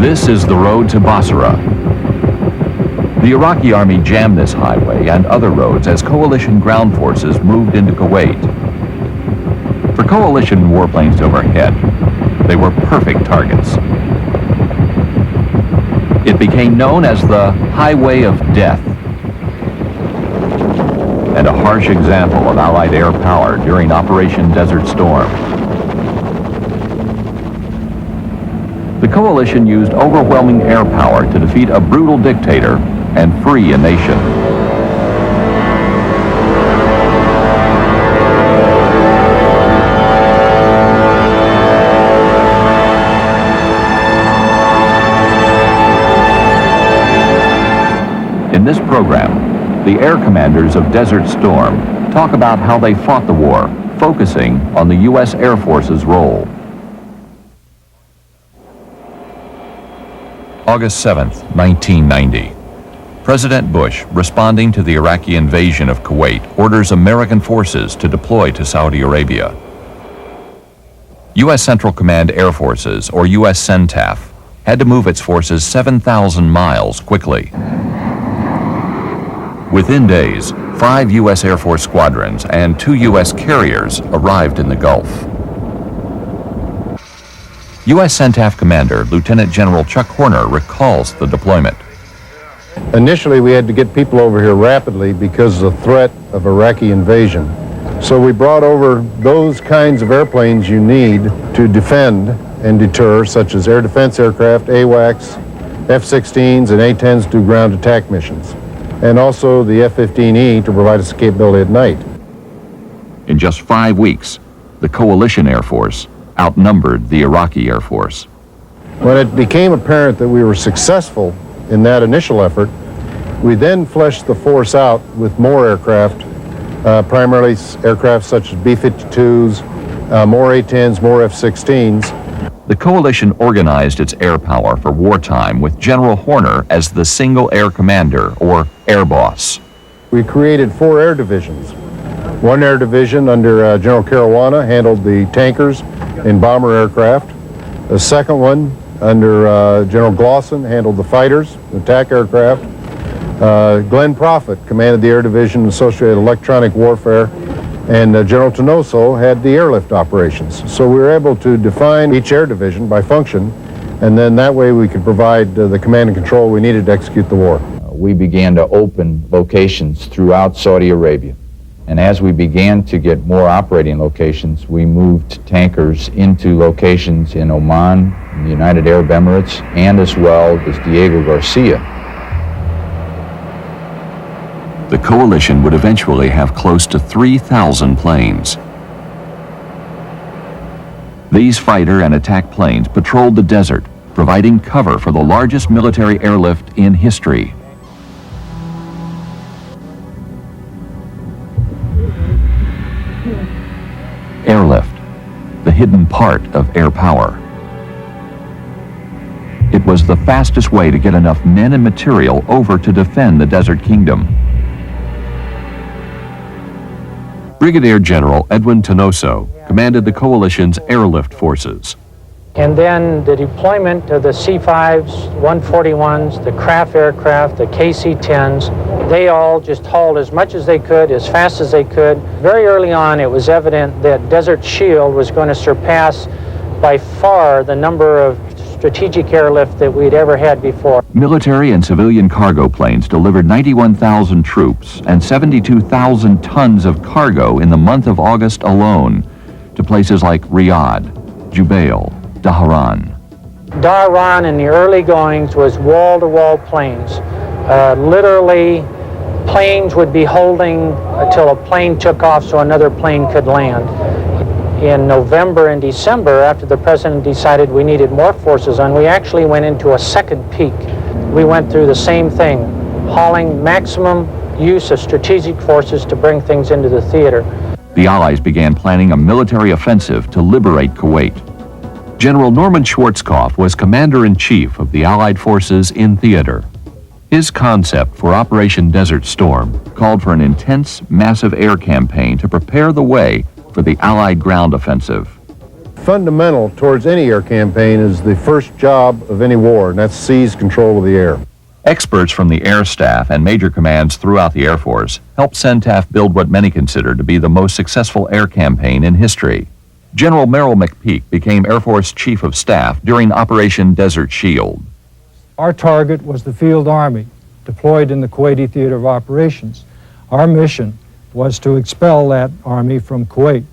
This is the road to Basra. The Iraqi army jammed this highway and other roads as coalition ground forces moved into Kuwait. For coalition warplanes overhead, they were perfect targets. It became known as the Highway of Death, and a harsh example of Allied air power during Operation Desert Storm. The coalition used overwhelming air power to defeat a brutal dictator and free a nation. In this program, the air commanders of Desert Storm talk about how they fought the war, focusing on the U.S. Air Force's role. August 7th, 1990. President Bush, responding to the Iraqi invasion of Kuwait, orders American forces to deploy to Saudi Arabia. U.S. Central Command Air Forces, or USCENTAF, had to move its forces 7,000 miles quickly. Within days, 5 U.S. Air Force squadrons and 2 U.S. carriers arrived in the Gulf. U.S. CENTAF Commander Lieutenant General Chuck Horner recalls the deployment. Initially, we had to get people over here rapidly because of the threat of Iraqi invasion. So we brought over those kinds of airplanes you need to defend and deter, such as air defense aircraft, AWACS, F-16s, and A-10s to do ground attack missions, and also the F-15E to provide us capability at night. In just 5 weeks, the coalition Air Force outnumbered the Iraqi Air Force. When it became apparent that we were successful in that initial effort, we then fleshed the force out with more aircraft, primarily aircraft such as B-52s, more A-10s, more F-16s. The coalition organized its air power for wartime with General Horner as the single air commander, or air boss. We created 4 air divisions. One air division under General Caruana handled the tankers and bomber aircraft. The second one under General Glosson handled the fighters, attack aircraft. Glenn Prophet commanded the air division associated electronic warfare, and General Tenoso had the airlift operations. So we were able to define each air division by function, and then that way we could provide the command and control we needed to execute the war. We began to open locations throughout Saudi Arabia. And as we began to get more operating locations, we moved tankers into locations in Oman, in the United Arab Emirates, and as well as Diego Garcia. The coalition would eventually have close to 3,000 planes. These fighter and attack planes patrolled the desert, providing cover for the largest military airlift in history. Airlift, the hidden part of air power. It was the fastest way to get enough men and material over to defend the Desert Kingdom. Brigadier General Edwin Tenoso commanded the coalition's airlift forces. And then the deployment of the C-5s, 141s, the Craft aircraft, the KC-10s, they all just hauled as much as they could, as fast as they could. Very early on, it was evident that Desert Shield was going to surpass by far the number of strategic airlift that we'd ever had before. Military and civilian cargo planes delivered 91,000 troops and 72,000 tons of cargo in the month of August alone to places like Riyadh, Jubail, Dhahran. Dhahran in the early goings was wall-to-wall planes. Literally, planes would be holding until a plane took off so another plane could land. In November and December, after the president decided we needed more forces on, we actually went into a second peak. We went through the same thing, hauling maximum use of strategic forces to bring things into the theater. The Allies began planning a military offensive to liberate Kuwait. General Norman Schwarzkopf was commander-in-chief of the Allied forces in theater. His concept for Operation Desert Storm called for an intense, massive air campaign to prepare the way for the Allied ground offensive. fundamental towards any air campaign is the first job of any war, and that's seize control of the air. Experts from the Air Staff and major commands throughout the Air Force helped CENTAF build what many consider to be the most successful air campaign in history. General Merrill McPeak became Air Force Chief of Staff during Operation Desert Shield. Our target was the Field Army, deployed in the Kuwaiti Theater of Operations. Our mission was to expel that army from Kuwait.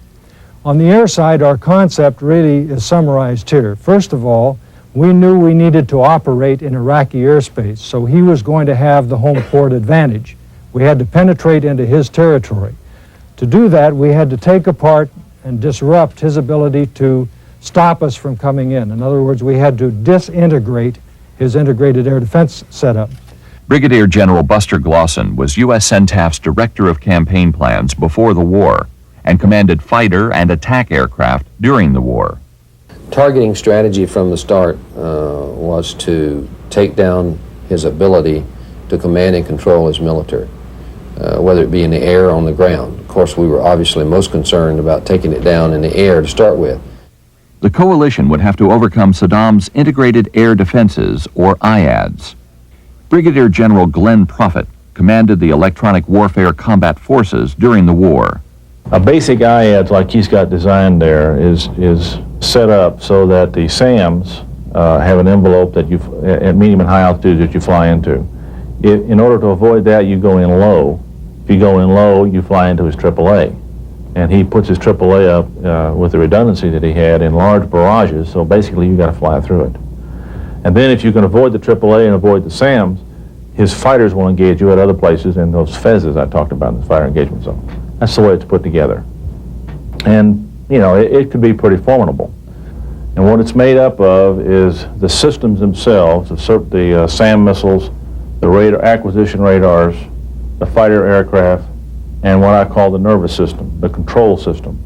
On the air side, our concept really is summarized here. First of all, we knew we needed to operate in Iraqi airspace, so he was going to have the home port advantage. We had to penetrate into his territory. To do that, we had to take apart and disrupt his ability to stop us from coming in. In other words, we had to disintegrate his integrated air defense setup. Brigadier General Buster Glosson was USCENTAF's Director of Campaign Plans before the war and commanded fighter and attack aircraft during the war. Targeting strategy from the start was to take down his ability to command and control his military, whether it be in the air or on the ground. Of course, we were obviously most concerned about taking it down in the air to start with. The coalition would have to overcome Saddam's Integrated Air Defenses, or IADs. Brigadier General Glenn Prophet commanded the Electronic Warfare Combat Forces during the war. A basic IADS like he's got designed there is set up so that the SAMs have an envelope that at medium and high altitude that you fly into. In order to avoid that, you go in low. If you go in low, you fly into his AAA. And he puts his AAA up with the redundancy that he had in large barrages, so basically you got to fly through it. And then if you can avoid the AAA and avoid the SAMs, his fighters will engage you at other places in those fezzes I talked about in the fire engagement zone. That's the way it's put together. And, you know, it could be pretty formidable. And what it's made up of is the systems themselves, the SAM missiles, the radar, acquisition radars, the fighter aircraft, and what I call the nervous system, the control system,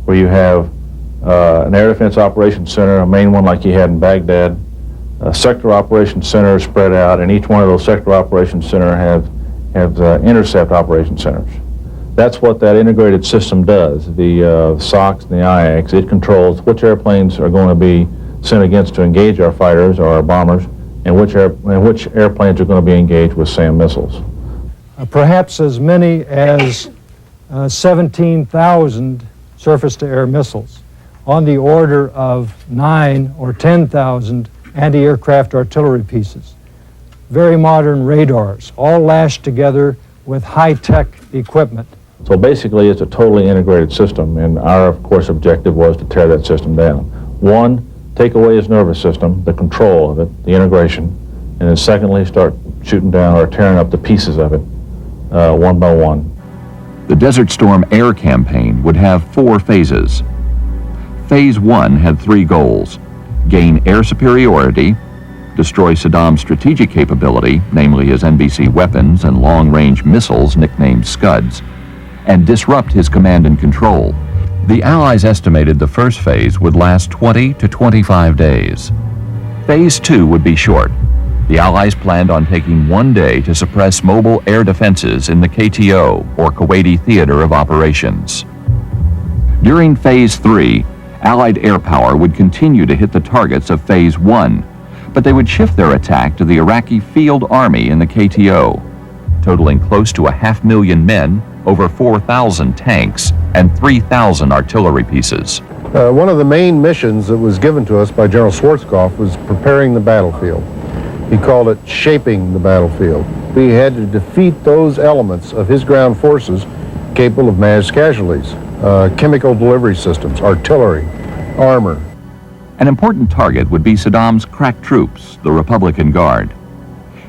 where you have an air defense operations center, a main one like you had in Baghdad, sector operations centers spread out, and each one of those sector operations centers have intercept operations centers. That's what that integrated system does. The SOCs and the IACs, it controls which airplanes are going to be sent against to engage our fighters or our bombers, and which airplanes are going to be engaged with SAM missiles. Perhaps as many as 17,000 surface-to-air missiles, on the order of 9 or 10,000 anti-aircraft artillery pieces, very modern radars, all lashed together with high-tech equipment. So basically it's a totally integrated system, and our, of course, objective was to tear that system down. One, take away his nervous system, the control of it, the integration, and then secondly, start shooting down or tearing up the pieces of it one by one. The Desert Storm air campaign would have 4 phases. Phase 1 had 3 goals: gain air superiority, destroy Saddam's strategic capability, namely his NBC weapons and long-range missiles nicknamed scuds, and disrupt his command and control. The Allies estimated the first phase would last 20 to 25 days. Phase 2 would be short. The Allies planned on taking 1 day to suppress mobile air defenses in the KTO, or Kuwaiti Theater of Operations. During Phase 3, Allied air power would continue to hit the targets of Phase 1, but they would shift their attack to the Iraqi Field Army in the KTO, totaling close to 500,000 men, over 4,000 tanks, and 3,000 artillery pieces. One of the main missions that was given to us by General Schwarzkopf was preparing the battlefield. He called it shaping the battlefield. We had to defeat those elements of his ground forces capable of mass casualties, chemical delivery systems, artillery, armor. An important target would be Saddam's crack troops, the Republican Guard.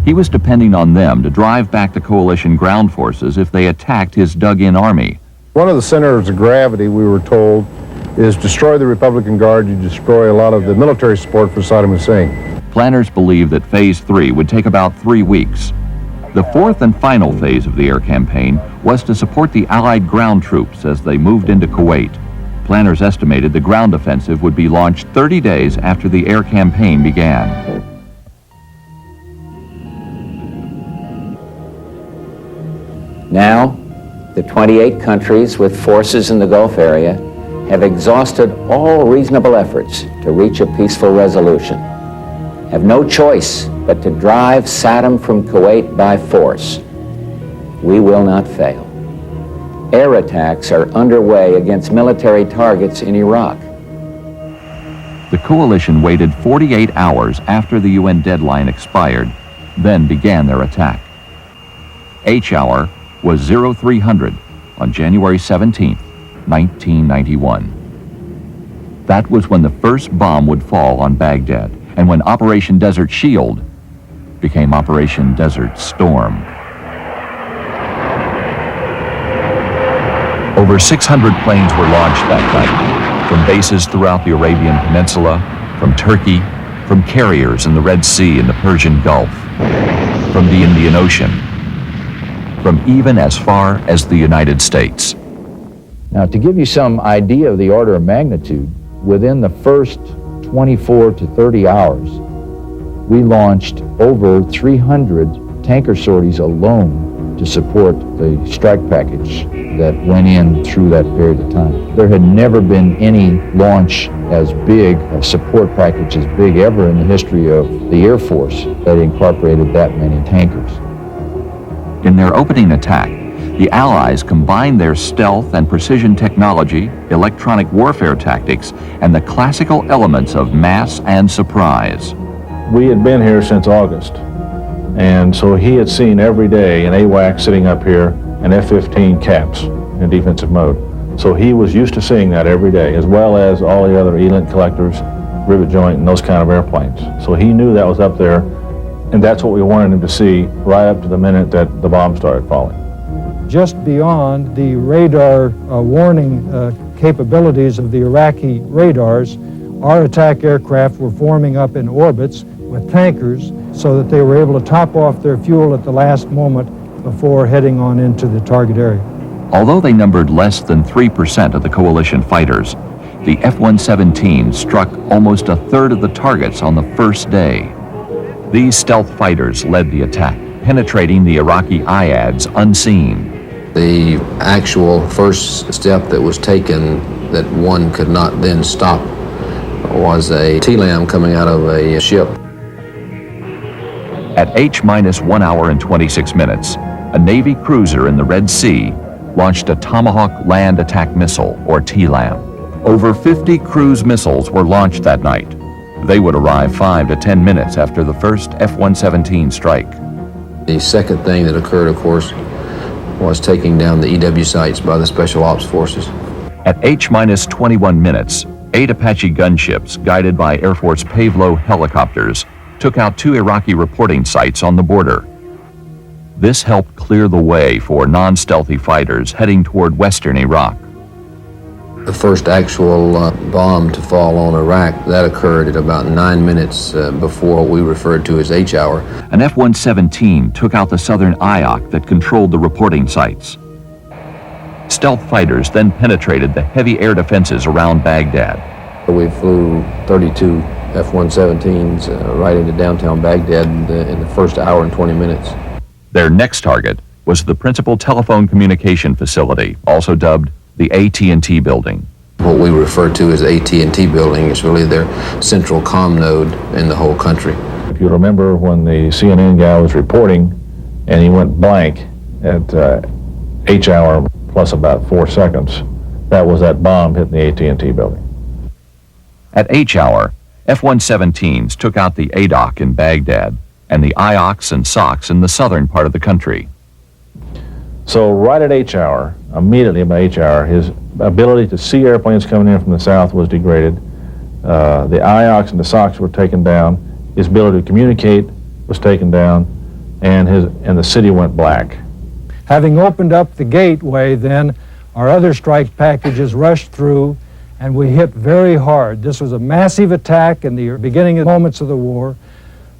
He was depending on them to drive back the coalition ground forces if they attacked his dug-in army. One of the centers of gravity, we were told, is destroy the Republican Guard, you destroy a lot of the military support for Saddam Hussein. Planners believed that Phase 3 would take about 3 weeks. The 4th and final phase of the air campaign was to support the Allied ground troops as they moved into Kuwait. Planners estimated the ground offensive would be launched 30 days after the air campaign began. Now, the 28 countries with forces in the Gulf area have exhausted all reasonable efforts to reach a peaceful resolution, have no choice but to drive Saddam from Kuwait by force, we will not fail. Air attacks are underway against military targets in Iraq. The coalition waited 48 hours after the UN deadline expired, then began their attack. H hour was 0300 on January 17, 1991. That was when the first bomb would fall on Baghdad, and when Operation Desert Shield became Operation Desert Storm. Over 600 planes were launched that night, from bases throughout the Arabian Peninsula, from Turkey, from carriers in the Red Sea and the Persian Gulf, from the Indian Ocean, from even as far as the United States. Now, to give you some idea of the order of magnitude, within the first 24 to 30 hours, we launched over 300 tanker sorties alone to support the strike package that went in through that period of time. There had never been any launch as big, a support package as big ever in the history of the Air Force that incorporated that many tankers. In their opening attack, the Allies combined their stealth and precision technology, electronic warfare tactics, and the classical elements of mass and surprise. We had been here since August, and so he had seen every day an AWAC sitting up here and F-15 caps in defensive mode. So he was used to seeing that every day, as well as all the other E-link collectors, rivet joint, and those kind of airplanes. So he knew that was up there, and that's what we wanted him to see right up to the minute that the bomb started falling. Just beyond the radar warning capabilities of the Iraqi radars, our attack aircraft were forming up in orbits with tankers so that they were able to top off their fuel at the last moment before heading on into the target area. Although they numbered less than 3% of the coalition fighters, the F-117 struck almost a third of the targets on the first day. These stealth fighters led the attack, penetrating the Iraqi IADs unseen. The actual first step that was taken that one could not then stop was a TLAM coming out of a ship. At H-1 hour and 26 minutes, a Navy cruiser in the Red Sea launched a Tomahawk Land Attack Missile, or TLAM. Over 50 cruise missiles were launched that night. They would arrive 5 to 10 minutes after the first F-117 strike. The second thing that occurred, of course, was taking down the EW sites by the Special Ops Forces. At H-21 minutes, 8 Apache gunships, guided by Air Force Pavlo helicopters, took out 2 Iraqi reporting sites on the border. This helped clear the way for non-stealthy fighters heading toward western Iraq. The first actual bomb to fall on Iraq, that occurred at about 9 minutes before what we referred to as H hour. An F-117 took out the southern IOC that controlled the reporting sites. Stealth fighters then penetrated the heavy air defenses around Baghdad. We flew 32 F-117s right into downtown Baghdad in the first hour and 20 minutes. Their next target was the principal telephone communication facility, also dubbed the AT&T building. What we refer to as AT&T building is really their central comm node in the whole country. If you remember when the CNN guy was reporting and he went blank at H hour plus about 4 seconds, that was that bomb hitting the AT&T building. At H hour, F-117s took out the ADOC in Baghdad and the IOCs and SOCs in the southern part of the country. So right at H hour, immediately by H hour, his ability to see airplanes coming in from the south was degraded. The IOCs and the SOCs were taken down. His ability to communicate was taken down, and the city went black. Having opened up the gateway, then, our other strike packages rushed through, and we hit very hard. This was a massive attack in the beginning moments of the war.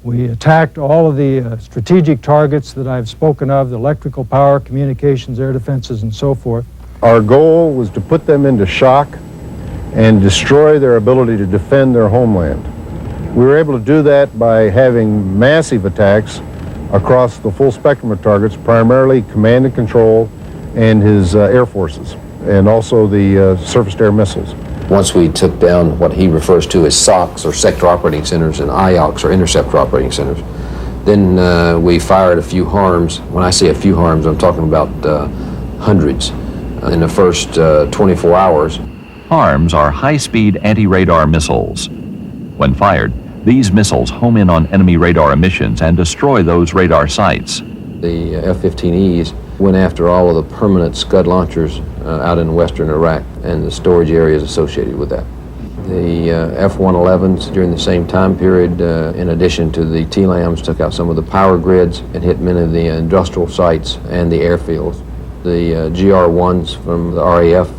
We attacked all of the strategic targets that I've spoken of, the electrical power, communications, air defenses, and so forth. Our goal was to put them into shock and destroy their ability to defend their homeland. We were able to do that by having massive attacks across the full spectrum of targets, primarily command and control and his air forces. and also the surface-to-air missiles. Once we took down what he refers to as SOCs, or sector operating centers, and IOCs, or interceptor operating centers, then we fired a few harms. When I say a few harms, I'm talking about hundreds in the first 24 hours. HARMs are high-speed anti-radar missiles. When fired, these missiles home in on enemy radar emissions and destroy those radar sites. The F-15Es went after all of the permanent scud launchers out in western Iraq and the storage areas associated with that. The F-111s during the same time period, in addition to the TLAMs, took out some of the power grids and hit many of the industrial sites and the airfields. The GR-1s from the RAF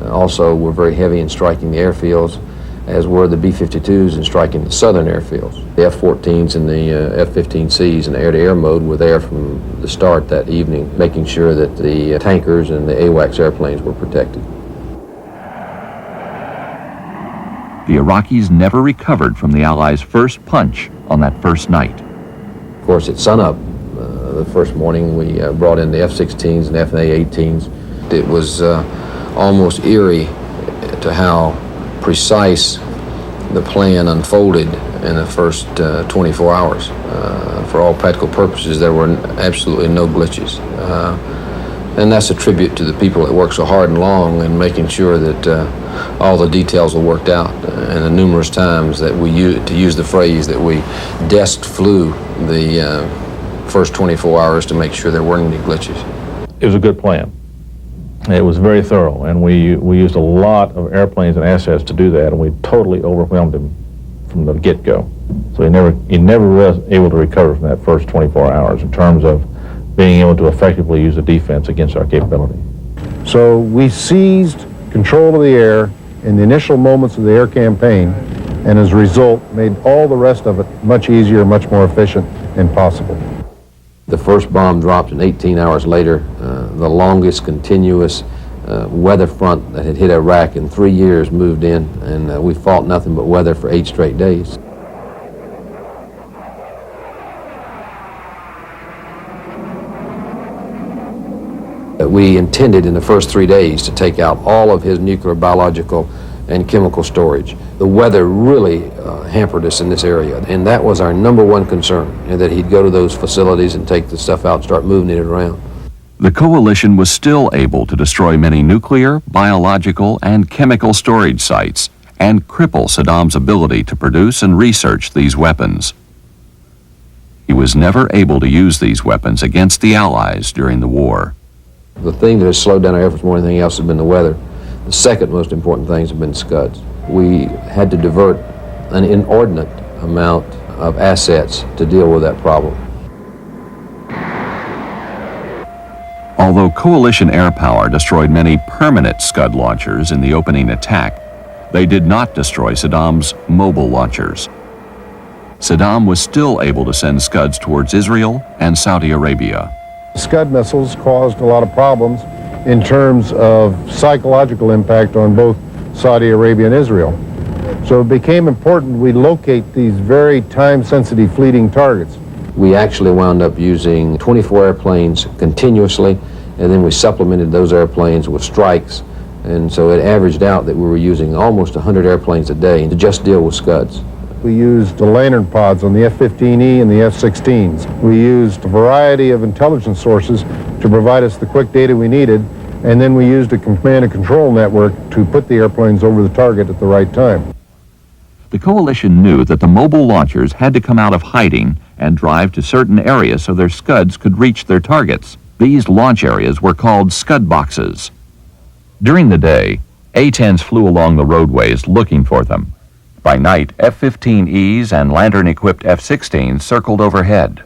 also were very heavy in striking the airfields, as were the B-52s in striking the southern airfields. The F-14s and the F-15Cs in air-to-air mode were there from the start that evening, making sure that the tankers and the AWACS airplanes were protected. The Iraqis never recovered from the Allies' first punch on that first night. Of course, at sunup, the first morning, we brought in the F-16s and F-A-18s. It was almost eerie to how precise the plan unfolded in the first 24 hours. For all practical purposes, there were absolutely no glitches. And that's a tribute to the people that worked so hard and long in making sure that all the details were worked out, and the numerous times that we used, to use the phrase, that we desk flew the first 24 hours to make sure there weren't any glitches. It was a good plan. It was very thorough, and we used a lot of airplanes and assets to do that, and we totally overwhelmed him from the get-go. So he never was able to recover from that first 24 hours in terms of being able to effectively use the defense against our capability. So we seized control of the air in the initial moments of the air campaign, and as a result made all the rest of it much easier, much more efficient and possible. The first bomb dropped, and 18 hours later, the longest continuous weather front that had hit Iraq in 3 years moved in, and we fought nothing but weather for 8 straight days. We intended in the first 3 days to take out all of his nuclear, biological, and chemical storage. The weather really hampered us in this area, and that was our #1 concern, that he'd go to those facilities and take the stuff out and start moving it around. The coalition was still able to destroy many nuclear, biological, and chemical storage sites and cripple Saddam's ability to produce and research these weapons. He was never able to use these weapons against the Allies during the war. The thing that has slowed down our efforts more than anything else has been the weather. The second most important things have been scuds. We had to divert an inordinate amount of assets to deal with that problem. Although coalition air power destroyed many permanent Scud launchers in the opening attack, they did not destroy Saddam's mobile launchers. Saddam was still able to send Scuds towards Israel and Saudi Arabia. Scud missiles caused a lot of problems in terms of psychological impact on both Saudi Arabia and Israel. So it became important we locate these very time-sensitive fleeting targets. We actually wound up using 24 airplanes continuously, and then we supplemented those airplanes with strikes, and so it averaged out that we were using almost 100 airplanes a day to just deal with Scuds. We used the lantern pods on the F-15E and the F-16s. We used a variety of intelligence sources to provide us the quick data we needed, and then we used a command and control network to put the airplanes over the target at the right time. The coalition knew that the mobile launchers had to come out of hiding and drive to certain areas so their Scuds could reach their targets. These launch areas were called Scud boxes. During the day, A-10s flew along the roadways looking for them. By night, F-15Es and lantern-equipped F-16s circled overhead.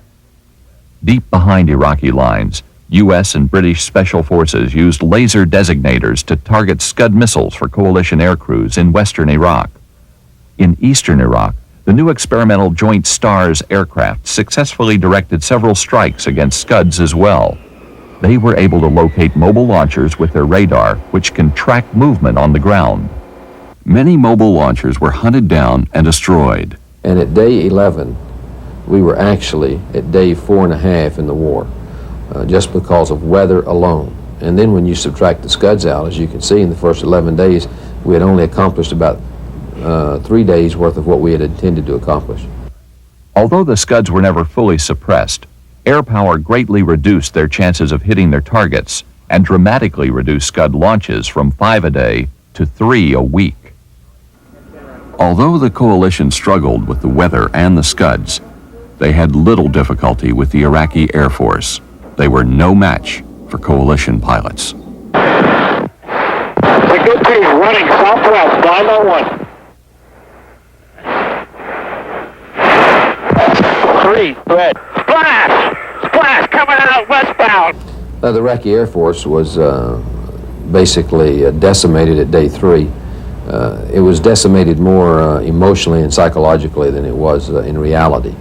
Deep behind Iraqi lines, U.S. and British special forces used laser designators to target Scud missiles for coalition air crews in western Iraq. In eastern Iraq, the new experimental Joint STARS aircraft successfully directed several strikes against Scuds as well. They were able to locate mobile launchers with their radar, which can track movement on the ground. Many mobile launchers were hunted down and destroyed. And at day 11, we were actually at day 4.5 in the war, just because of weather alone. And then when you subtract the scuds out, as you can see, in the first 11 days, we had only accomplished about 3 days worth of what we had intended to accomplish. Although the scuds were never fully suppressed, air power greatly reduced their chances of hitting their targets and dramatically reduced scud launches from 5 a day to 3 a week. Although the coalition struggled with the weather and the scuds, they had little difficulty with the Iraqi Air Force. They were no match for coalition pilots. The good team running southwest, 501. 3, red. Splash! Splash coming out westbound. The Iraqi Air Force was basically decimated at day 3. It was decimated more emotionally and psychologically than it was in reality,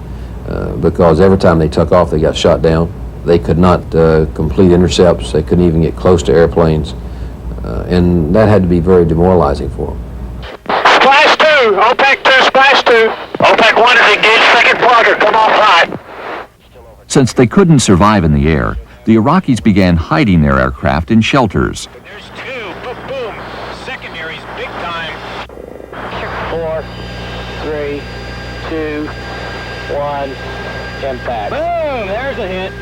because every time they took off, they got shot down. They could not complete intercepts. They couldn't even get close to airplanes, and that had to be very demoralizing for them. Splash 2, OPEC 2, splash 2. OPEC 1 is engaged, second quadrant, come off high. Since they couldn't survive in the air, the Iraqis began hiding their aircraft in shelters. There's 2, boom, boom. Secondaries, big time. 4, 3, 2, 1, impact. Boom, there's a hit.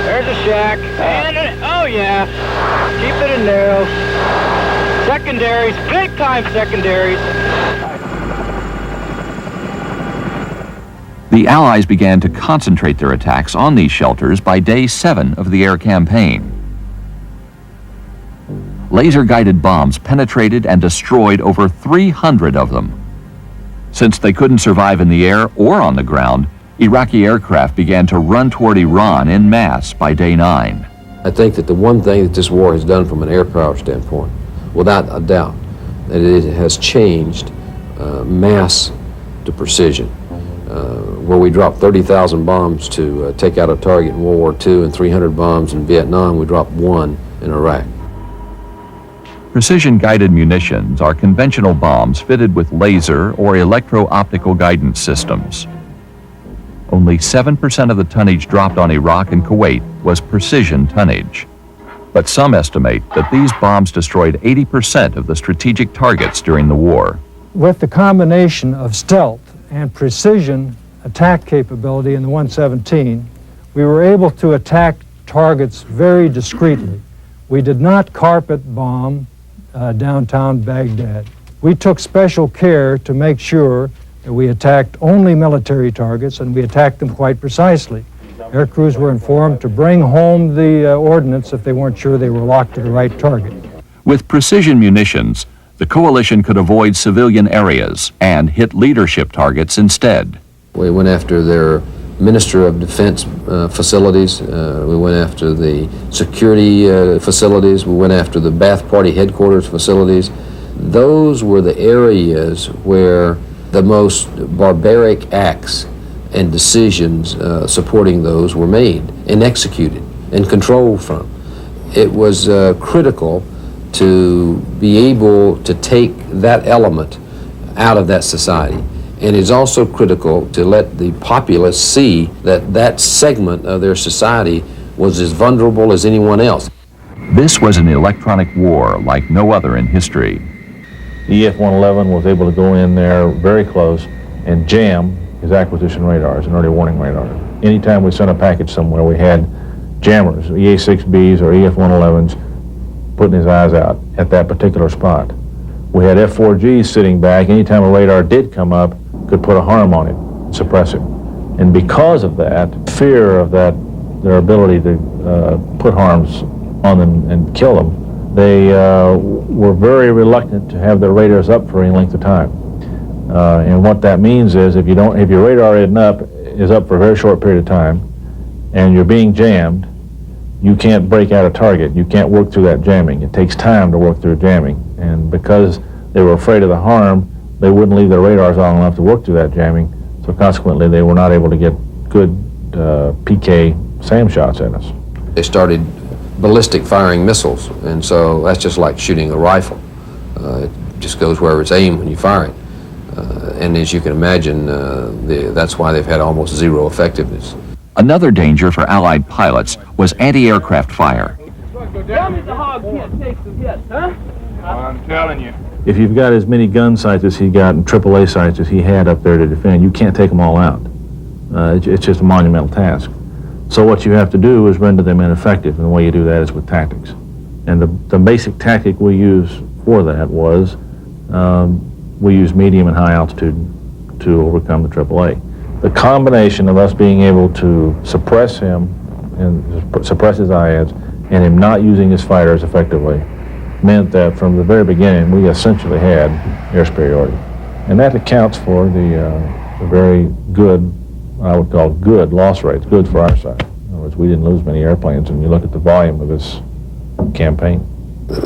There's a shack. And oh yeah, keep it in narrow. Secondaries, big time secondaries. The Allies began to concentrate their attacks on these shelters by day 7 of the air campaign. Laser-guided bombs penetrated and destroyed over 300 of them. Since they couldn't survive in the air or on the ground, Iraqi aircraft began to run toward Iran en masse by day 9. I think that the one thing that this war has done from an air power standpoint, without a doubt, that it has changed mass to precision. Where we dropped 30,000 bombs to take out a target in World War II and 300 bombs in Vietnam, we dropped 1 in Iraq. Precision-guided munitions are conventional bombs fitted with laser or electro-optical guidance systems. Only 7% of the tonnage dropped on Iraq and Kuwait was precision tonnage. But some estimate that these bombs destroyed 80% of the strategic targets during the war. With the combination of stealth and precision attack capability in the 117, we were able to attack targets very discreetly. We did not carpet bomb downtown Baghdad. We took special care to make sure that we attacked only military targets, and we attacked them quite precisely. Air crews were informed to bring home the ordnance if they weren't sure they were locked to the right target. With precision munitions, the coalition could avoid civilian areas and hit leadership targets instead. We went after their Minister of Defense facilities. We went after the security facilities. We went after the Ba'ath Party headquarters facilities. Those were the areas where the most barbaric acts and decisions supporting those were made and executed and controlled from. It was critical to be able to take that element out of that society. And it's also critical to let the populace see that that segment of their society was as vulnerable as anyone else. This was an electronic war like no other in history. The EF-111 was able to go in there very close and jam his acquisition radars and early warning radars. Anytime we sent a package somewhere, we had jammers, EA-6Bs or EF-111s, putting his eyes out at that particular spot. We had F-4Gs sitting back. Anytime a radar did come up, could put a harm on it, suppress it. And because of that, fear of that, their ability to put harms on them and kill them, they were very reluctant to have their radars up for any length of time. And what that means is if your radar is up for a very short period of time and you're being jammed, you can't break out a target. You can't work through that jamming. It takes time to work through jamming. And because they were afraid of the harm, they wouldn't leave their radars on enough to work through that jamming. So consequently, they were not able to get good PK SAM shots at us. They started ballistic firing missiles, and so that's just like shooting a rifle. It just goes wherever it's aimed when you fire it. And as you can imagine, that's why they've had almost zero effectiveness. Another danger for Allied pilots was anti-aircraft fire. Tell me the hog can't take some hits, huh? I'm telling you. If you've got as many gun sites as he got and AAA sites as he had up there to defend, you can't take them all out. It's just a monumental task. So what you have to do is render them ineffective, and the way you do that is with tactics. And the basic tactic we used for that was we used medium and high altitude to overcome the AAA. The combination of us being able to suppress him and suppress his IADs and him not using his fighters effectively meant that from the very beginning we essentially had air superiority. And that accounts for the very good, I would call good loss rates, good for our side. In other words, we didn't lose many airplanes, and you look at the volume of this campaign.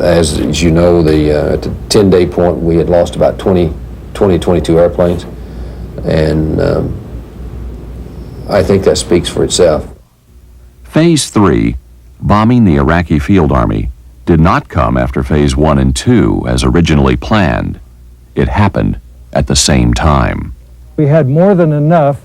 As you know, at the 10-day point, we had lost about 22 airplanes, and I think that speaks for itself. Phase 3, bombing the Iraqi Field Army, did not come after Phase 1 and 2 as originally planned. It happened at the same time. We had more than enough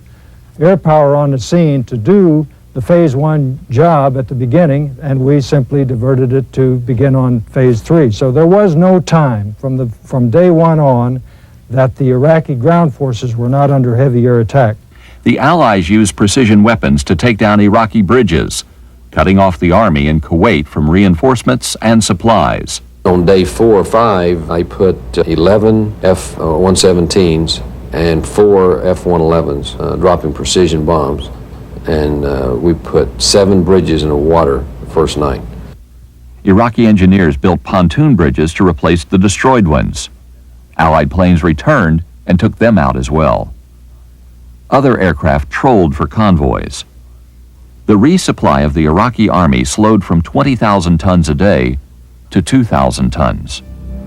air power on the scene to do the Phase 1 job at the beginning, and we simply diverted it to begin on Phase 3. So there was no time from day one on that the Iraqi ground forces were not under heavy air attack. The Allies used precision weapons to take down Iraqi bridges, cutting off the army in Kuwait from reinforcements and supplies. On day 4 or 5, I put 11 F-117s and 4 F-111s, dropping precision bombs. And we put 7 bridges in the water the first night. Iraqi engineers built pontoon bridges to replace the destroyed ones. Allied planes returned and took them out as well. Other aircraft trolled for convoys. The resupply of the Iraqi army slowed from 20,000 tons a day to 2,000 tons.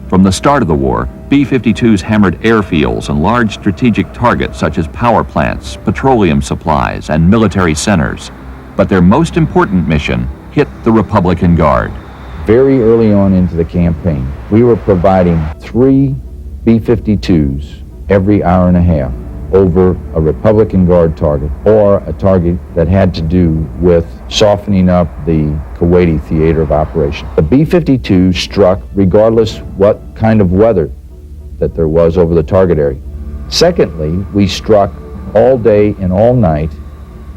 From the start of the war, B-52s hammered airfields and large strategic targets such as power plants, petroleum supplies, and military centers. But their most important mission hit the Republican Guard. Very early on into the campaign, we were providing 3 B-52s every hour and a half over a Republican Guard target or a target that had to do with softening up the Kuwaiti theater of operation. The B-52 struck regardless what kind of weather that there was over the target area. Secondly, we struck all day and all night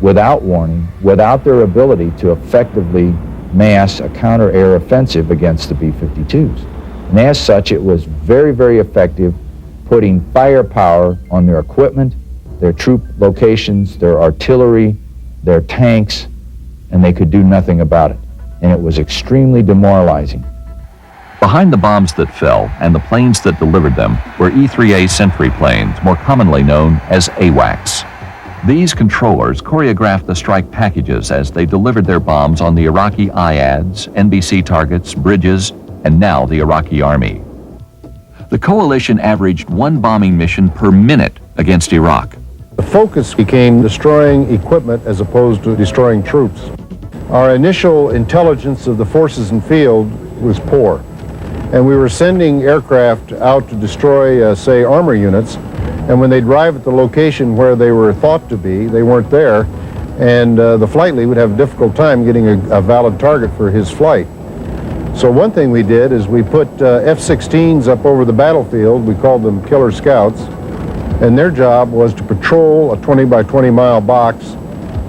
without warning, without their ability to effectively mass a counter-air offensive against the B-52s. And as such, it was very, very effective, putting firepower on their equipment, their troop locations, their artillery, their tanks, and they could do nothing about it. And it was extremely demoralizing. Behind the bombs that fell and the planes that delivered them were E-3A Sentry planes, more commonly known as AWACS. These controllers choreographed the strike packages as they delivered their bombs on the Iraqi IADs, NBC targets, bridges, and now the Iraqi army. The coalition averaged 1 bombing mission per minute against Iraq. The focus became destroying equipment as opposed to destroying troops. Our initial intelligence of the forces in field was poor, and we were sending aircraft out to destroy, say, armor units, and when they'd arrive at the location where they were thought to be, they weren't there, and the flight lead would have a difficult time getting a valid target for his flight. So one thing we did is we put F-16s up over the battlefield. We called them killer scouts, and their job was to patrol a 20 by 20 mile box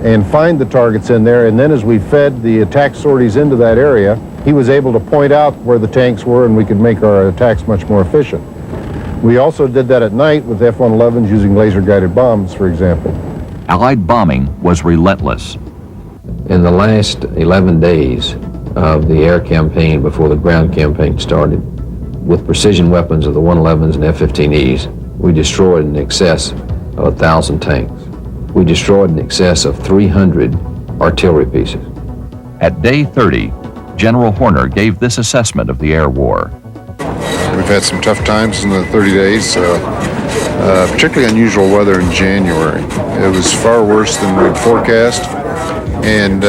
and find the targets in there, and then as we fed the attack sorties into that area, he was able to point out where the tanks were, and we could make our attacks much more efficient. We also did that at night with F-111s using laser-guided bombs, for example. Allied bombing was relentless. In the last 11 days of the air campaign before the ground campaign started, with precision weapons of the 111s and F-15Es, we destroyed in excess of 1,000 tanks. We destroyed in excess of 300 artillery pieces. At day 30, General Horner gave this assessment of the air war. We've had some tough times in the 30 days, particularly unusual weather in January. It was far worse than we'd forecast, and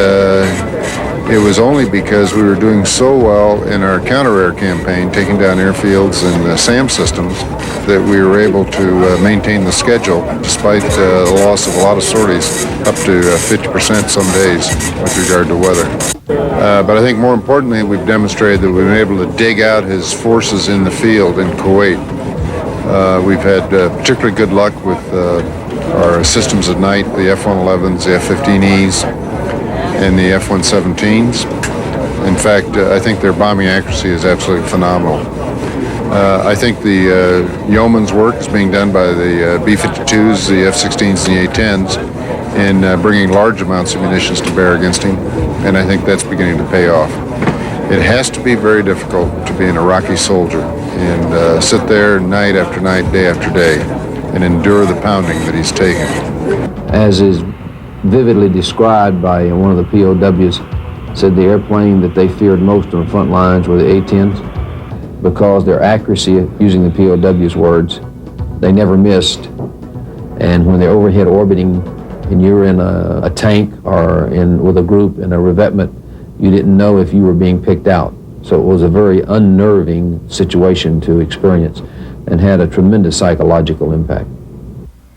It was only because we were doing so well in our counter-air campaign, taking down airfields and SAM systems, that we were able to maintain the schedule despite the loss of a lot of sorties, up to 50% some days with regard to weather. But I think more importantly, we've demonstrated that we've been able to dig out his forces in the field in Kuwait. We've had particularly good luck with our systems at night, the F-111s, the F-15Es, and the F-117s. In fact, I think their bombing accuracy is absolutely phenomenal. I think the yeoman's work is being done by the B-52s, the F-16s, and the A-10s in bringing large amounts of munitions to bear against him, and I think that's beginning to pay off. It has to be very difficult to be an Iraqi soldier and sit there night after night, day after day, and endure the pounding that he's taking. As is vividly described by one of the POWs, said the airplane that they feared most on the front lines were the A-10s, because their accuracy, using the POW's words, they never missed. And when they're overhead orbiting and you're in a tank or with a group in a revetment, you didn't know if you were being picked out. So it was a very unnerving situation to experience and had a tremendous psychological impact.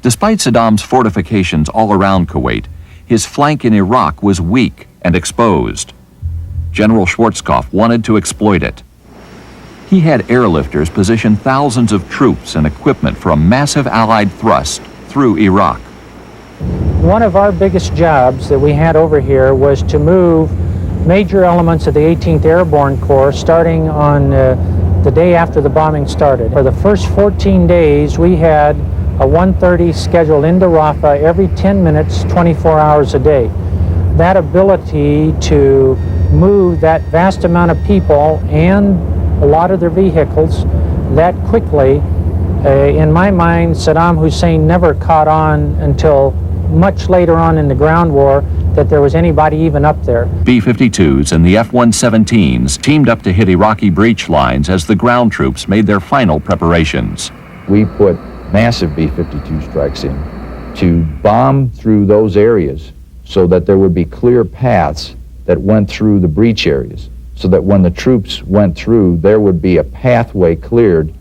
Despite Saddam's fortifications all around Kuwait, his flank in Iraq was weak and exposed. General Schwarzkopf wanted to exploit it. He had airlifters position thousands of troops and equipment for a massive Allied thrust through Iraq. One of our biggest jobs that we had over here was to move major elements of the 18th Airborne Corps starting on the day after the bombing started. For the first 14 days, we had a 1:30 scheduled into Rafah every 10 minutes, 24 hours a day. That ability to move that vast amount of people and a lot of their vehicles that quickly, in my mind, Saddam Hussein never caught on until much later on in the ground war that there was anybody even up there. B-52s and the F-117s teamed up to hit Iraqi breach lines as the ground troops made their final preparations. We put massive B-52 strikes in to bomb through those areas so that there would be clear paths that went through the breach areas, so that when the troops went through, there would be a pathway cleared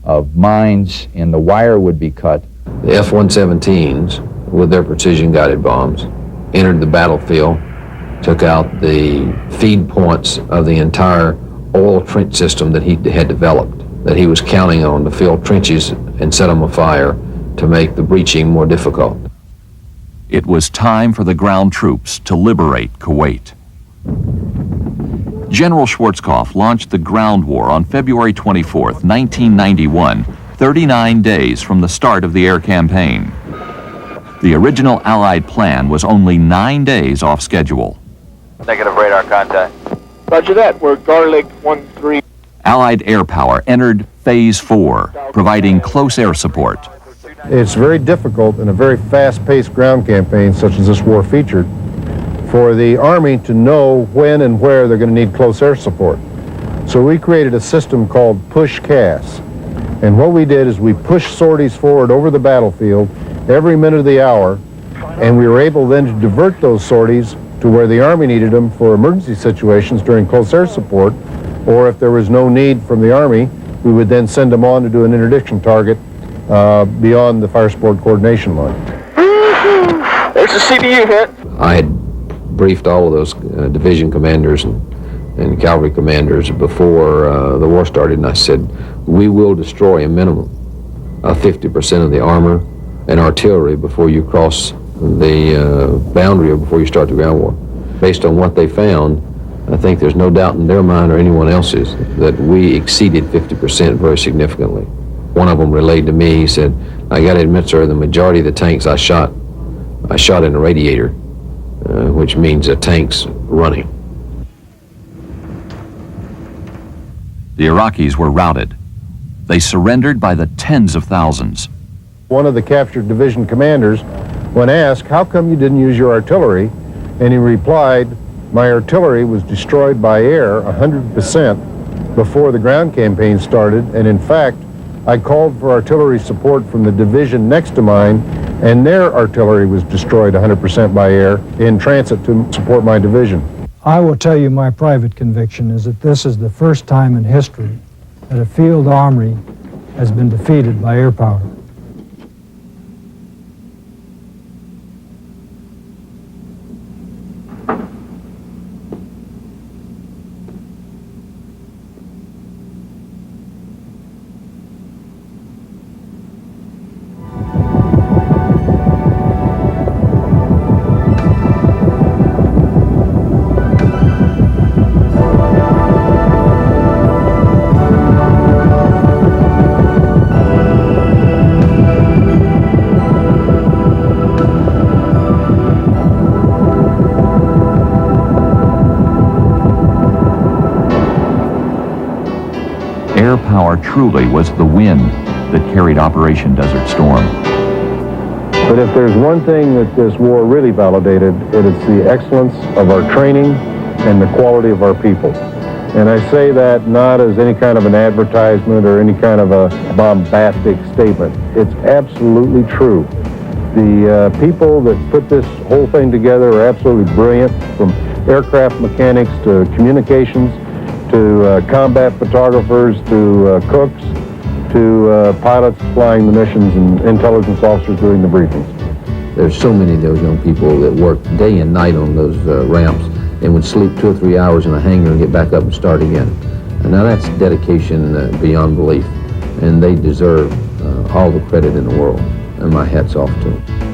of mines and the wire would be cut. The F-117s, with their precision-guided bombs, entered the battlefield, took out the feed points of the entire oil trench system that he had developed, that he was counting on to fill trenches and set them afire to make the breaching more difficult. It was time for the ground troops to liberate Kuwait. General Schwarzkopf launched the ground war on February 24, 1991, 39 days from the start of the air campaign. The original Allied plan was only 9 days off schedule. Negative radar contact. Roger that. We're Garlic 1-3. Allied air power entered Phase 4, providing close air support. It's very difficult in a very fast-paced ground campaign such as this war featured for the Army to know when and where they're going to need close air support. So we created a system called push CAS. And what we did is we pushed sorties forward over the battlefield every minute of the hour, and we were able then to divert those sorties to where the Army needed them for emergency situations during close air support, or if there was no need from the Army, we would then send them on to do an interdiction target beyond the fire support coordination line. There's a CDU hit. I had briefed all of those division commanders and cavalry commanders before the war started, and I said, we will destroy a minimum of 50% of the armor and artillery before you cross the boundary or before you start the ground war. Based on what they found, I think there's no doubt in their mind or anyone else's that we exceeded 50% very significantly. One of them relayed to me, he said, I got to admit, sir, the majority of the tanks I shot in a radiator, which means the tank's running. The Iraqis were routed. They surrendered by the tens of thousands. One of the captured division commanders, when asked, how come you didn't use your artillery? And he replied, my artillery was destroyed by air 100% before the ground campaign started, and in fact, I called for artillery support from the division next to mine, and their artillery was destroyed 100% by air in transit to support my division. I will tell you my private conviction is that this is the first time in history that a field armory has been defeated by air power. Air power truly was the wind that carried Operation Desert Storm. But if there's one thing that this war really validated, it is the excellence of our training and the quality of our people. And I say that not as any kind of an advertisement or any kind of a bombastic statement. It's absolutely true. The people that put this whole thing together are absolutely brilliant, from aircraft mechanics to communications, to combat photographers, to cooks, to pilots flying the missions and intelligence officers doing the briefings. There's so many of those young people that worked day and night on those ramps and would sleep 2 or 3 hours in a hangar and get back up and start again. And now that's dedication beyond belief, and they deserve all the credit in the world, and my hat's off to them.